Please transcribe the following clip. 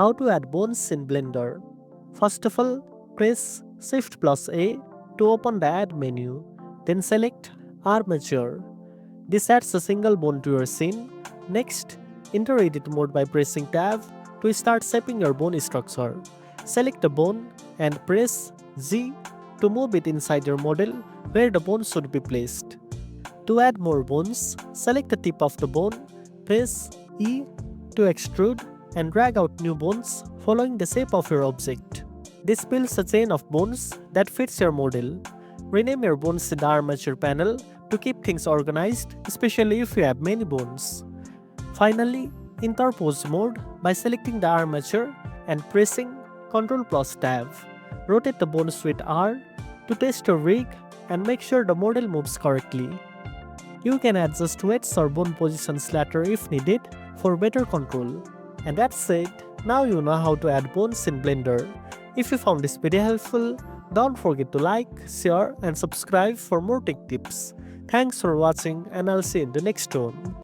How to add bones in Blender. First of all, press Shift plus A to open the Add menu. Then select Armature. This adds a single bone to your scene. Next, enter Edit mode by pressing Tab to start shaping your bone structure. Select a bone and press G to move it inside your model where the bone should be placed. To add more bones, select the tip of the bone, press E to extrude and drag out new bones following the shape of your object. This builds a chain of bones that fits your model. Rename your bones in the Armature panel to keep things organized, especially if you have many bones. Finally, enter pose mode by selecting the armature and pressing Ctrl plus Tab. Rotate the bones with R to test your rig and make sure the model moves correctly. You can adjust weights or bone positions later if needed for better control. And that's it. Now you know how to add bones in Blender. If you found this video helpful, don't forget to like, share and subscribe for more tech tips. Thanks for watching and I'll see you in the next one.